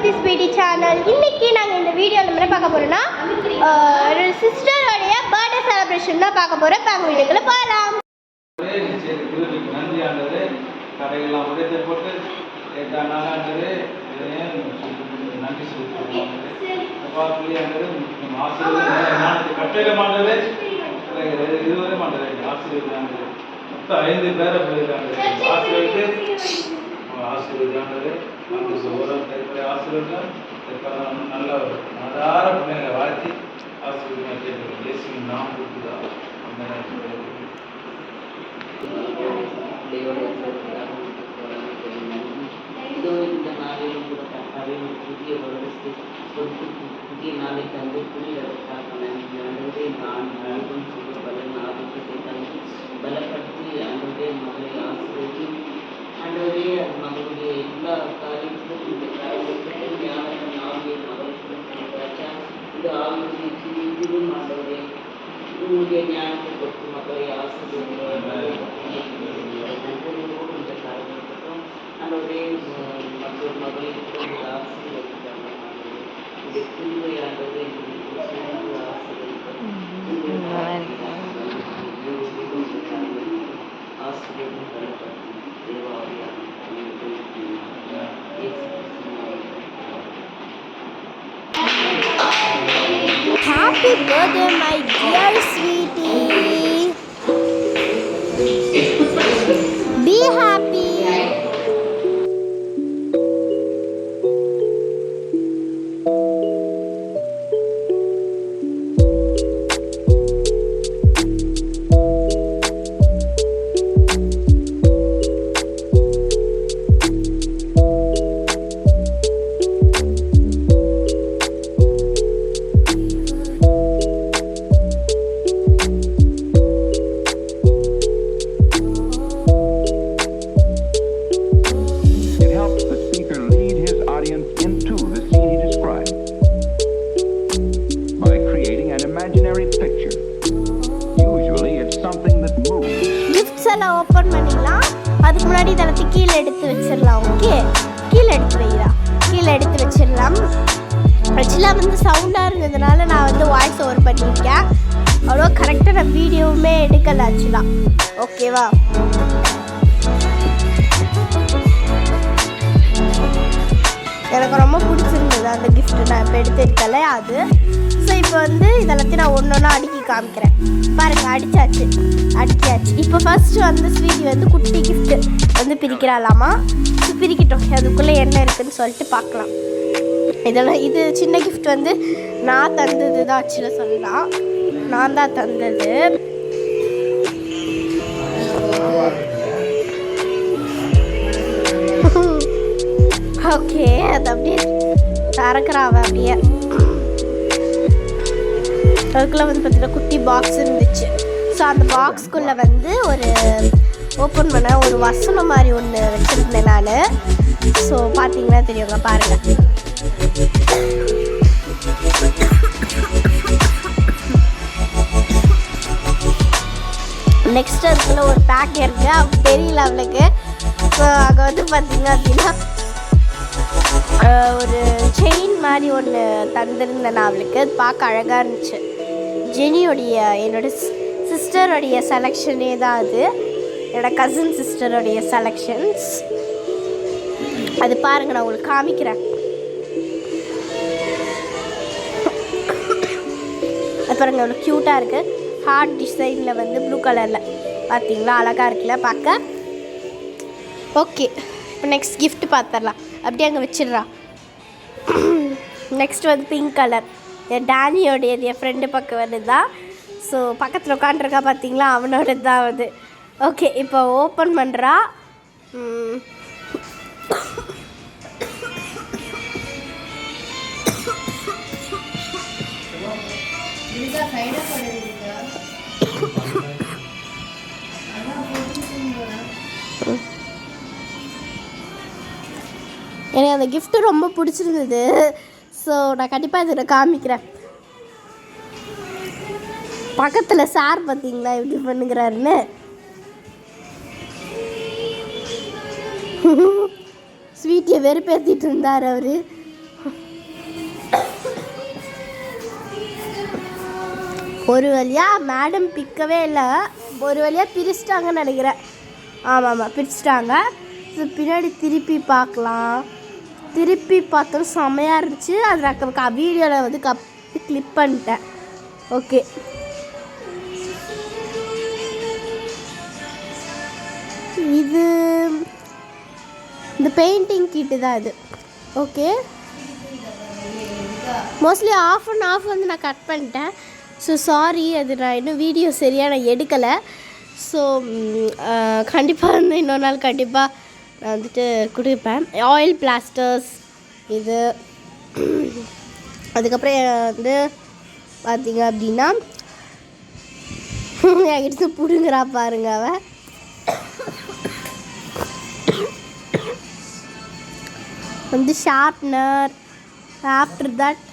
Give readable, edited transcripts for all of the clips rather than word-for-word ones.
Sweetie sweetie channel. இன்னைக்கு நாங்கள் இந்த வீடியோவில் என்ன பார்க்க போகிறோன்னா சிஸ்டரோடைய பர்த்டே செலிப்ரேஷன் தான் பார்க்க போகிறோம். இப்போ அவங்க வீடியோக்குள்ள போகலாம். நன்றி ஆண்டது கடையெல்லாம் உடைத்து போட்டு நாளாண்டது நன்றி சொல்லுவோம். ஆசீர்வாதம் கட்டளமானது இதுவரை மாட்டது ஆசீர்வாதம் மொத்தம் 5 பேரை போயிருக்காங்க. ஆசீர்வாதம் அந்த சோரம் ஆசீர்வாதம் நல்ல ஆதார பிள்ளைங்களை வாழ்த்தி ஆசீர்வாதம் கேட்கிறோம். இயேசுவின் நாம் கொடுக்குதா இந்த நாளிலும் கூட கட்டாவே புதிய வருடத்தை கொடுத்து புதிய நாளை தந்து புனிதற்காக நன்றி ஆண்டவரே. நான் அனைவரும் சொல்ல பலன் ஆரோக்கியத்தை தந்து பலப்படுத்தி ஆண்டவரே மகளை ஆசிரியி ஆண்டவரே மகளுடைய எல்லா காரியத்திலும் இந்த காரியத்திலும் ஞானத்தின் ஆவியை மகளுக்கு ராஜா இந்த ஆவியை இதுவும் ஆண்டவரே உங்களுடைய ஞானத்தை கொடுத்து மக்களை ஆசிரியர் இந்த காரியத்திற்கும் ஆண்டவரே மற்றொரு மகளை ஆசிரியர் இந்த குழுவை ஆண்டவரே ஆசிரியரும் பலப்படுத்தி தேவாவியாக Happy birthday, my dear sweetie. Be happy. Open பண்ணிடலாம். அதுக்கு முன்னாடி இதெல்லாத்தையும் கீழே எடுத்து வச்சிடலாம். ஓகே, கீழே எடுத்து வைடா, கீழே எடுத்து வச்சிடலாம். ஆக்சுவலாக வந்து சவுண்டாக இருந்ததுனால நான் வந்து வாய்ஸ் ஓவர் பண்ணியிருக்கேன். அவ்வளோ கரெக்டாக நான் வீடியோவுமே எடுக்கல ஆக்சுவலாக. ஓகேவா? எனக்கு ரொம்ப பிடிச்சிருந்தது அந்த கிஃப்ட்டு. நான் இப்போ எடுத்துருக்கல அது. ஸோ இப்போ வந்து இதெல்லாத்தையும் நான் ஒன்று ஒன்றா அடுக்கி காமிக்கிறேன். பாருங்கள், அடிக்காச்சு. இப்போ ஃபஸ்ட்டு வந்து ஸ்வீட்டி வந்து குட்டி கிஃப்ட்டு வந்து பிரிக்கிறாளாமா. பிரிக்கட்டும், அதுக்குள்ளே என்ன இருக்குதுன்னு சொல்லிட்டு பார்க்கலாம். இதெல்லாம் இது சின்ன கிஃப்ட் வந்து நான் தந்தது தான் ஆக்சுவலாக சொல்லலாம். நான் தான் தந்தது. ஓகே, அது அப்படியே திறக்கிறாவ. அப்படியே அதுக்குள்ளே வந்து பார்த்தீங்கன்னா குட்டி பாக்ஸ் இருந்துச்சு. ஸோ அந்த பாக்ஸ்குள்ளே வந்து ஒரு ஓப்பன் பண்ண ஒரு வசனம் மாதிரி ஒன்று வச்சுருந்தேன் நான். ஸோ பார்த்தீங்கன்னா தெரியுங்க, பாருங்கள். நெக்ஸ்ட் அதுக்குள்ளே ஒரு பேக் இருக்குது. அவளுக்கு தெரியல அவளுக்கு. ஸோ அங்கே வந்து பார்த்தீங்க அப்படின்னா ஒரு செயின் மாதிரி ஒன்று தந்திருந்தேன் நான் அவளுக்கு. அது பார்க்க அழகாக இருந்துச்சு. ஜெனியோடைய என்னோடய சிஸ்டருடைய செலெக்ஷனே தான் அது. என்னோடய கசின் சிஸ்டருடைய செலெக்ஷன்ஸ். அது பாருங்கள், நான் உங்களுக்கு காமிக்கிறேன். அது பாருங்கள், அவ்வளோ க்யூட்டாக இருக்குது. ஹார்ட் டிசைனில் வந்து ப்ளூ கலரில் பார்த்தீங்களா, அழகாக இருக்குல்ல பார்க்க. ஓகே, இப்போ நெக்ஸ்ட் கிஃப்ட் பார்த்துடலாம். அப்படியே அங்கே வச்சிடுறா. நெக்ஸ்ட் வந்து பிங்க் கலர். என் டேனியோடைய என் ஃப்ரெண்டு பக்கம் வந்து தான். ஸோ பக்கத்தில் உட்காண்ட்ருக்கா பார்த்தீங்களா, அவனோட தான் அது. ஓகே, இப்போ ஓப்பன் பண்ணுறா. எனக்கு அந்த கிஃப்ட்டு ரொம்ப பிடிச்சிருந்தது. ஸோ நான் கண்டிப்பாக இதில் காமிக்கிறேன். பக்கத்தில் சார் பார்த்தீங்களா எப்படி பண்ணுங்கிறாருன்னு. ஸ்வீட்டியை வெறுப்பேற்றிட்டு இருந்தார் அவர். ஒரு வழியாக மேடம் பிக்கவே இல்லை, ஒரு வழியாக பிரிச்சிட்டாங்கன்னு நினைக்கிறேன். ஆமாம் பிரிச்சிட்டாங்க. ஸோ பின்னாடி திருப்பி பார்க்கலாம். திருப்பி பார்த்தோம் செம்மையாக இருந்துச்சு. அது நான் வீடியோவில் வந்து கிளிப் பண்ணிட்டேன். ஓகே, இது இந்த பெயிண்டிங் கிட்டு தான் இது. Okay, mostly half and half வந்து நான் கட் பண்ணிட்டேன். ஸோ சாரி, அது நான் இன்னும் வீடியோ சரியாக நான் எடுக்கலை. ஸோ கண்டிப்பாக வந்து இன்னொரு நாள் கண்டிப்பாக நான் வந்துட்டு கொடுப்பேன். ஆயில் பிளாஸ்டர்ஸ் இது. அதுக்கப்புறம் வந்து பார்த்தீங்க அப்படின்னா என்கிட்ட பிடுங்குறா பாருங்க அவன். வந்து ஷார்ப்னர். ஆஃப்டர் தட்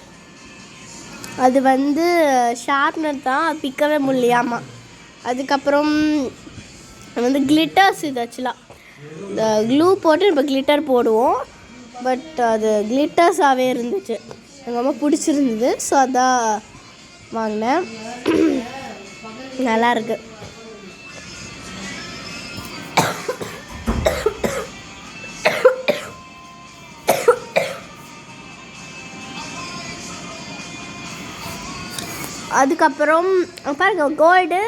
அது வந்து ஷார்ப்னர் தான், பிக்கவே முடியாமா. அதுக்கப்புறம் வந்து கிளிட்டர்ஸ். இது ஆக்சுவலாக இந்த க்ளூ போட்டு இப்போ கிளிட்டர் போடுவோம், பட் அது கிளிட்டர்ஸாகவே இருந்துச்சு. எனக்கு ரொம்ப பிடிச்சிருந்தது. ஸோ அதான் வாங்கினேன். நல்லாயிருக்கு. அதுக்கப்புறம் பாருங்க, gold,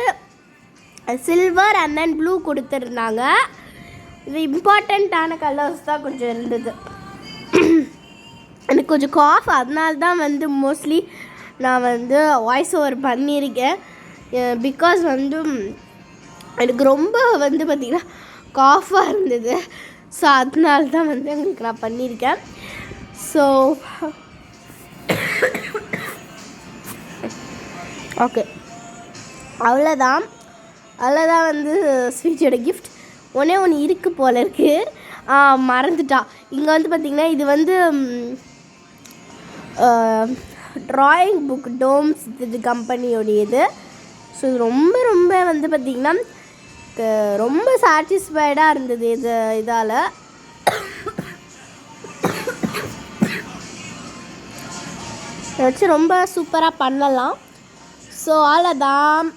silver and then blue கொடுத்துருந்தாங்க. இது இம்பார்ட்டண்ட்டான கலர்ஸ் தான் கொஞ்சம் இருந்தது. எனக்கு கொஞ்சம் காஃப், அதனால தான் வந்து மோஸ்ட்லி நான் வந்து வாய்ஸ் ஓவர் பண்ணியிருக்கேன். பிகாஸ் வந்து எனக்கு ரொம்ப வந்து பார்த்திங்கன்னா காஃபாக இருந்தது. ஸோ அதனால தான் வந்து உங்களுக்கு நான் பண்ணியிருக்கேன். ஸோ ஓகே, அவ்வளோதான் வந்து ஸ்வீட்டோட கிஃப்ட். ஒன்று இருக்குது போல இருக்குது, மறந்துட்டா. இங்கே வந்து பார்த்திங்கன்னா இது வந்து ட்ராயிங் புக் டோம்ஸ் இது கம்பெனியோடையது. ஸோ இது ரொம்ப வந்து பார்த்திங்கன்னா ரொம்ப சாட்டிஸ்ஃபைடாக இருந்தது இதால். வச்சு ரொம்ப சூப்பராக பண்ணலாம். ஸோ அவ்வளோதான்.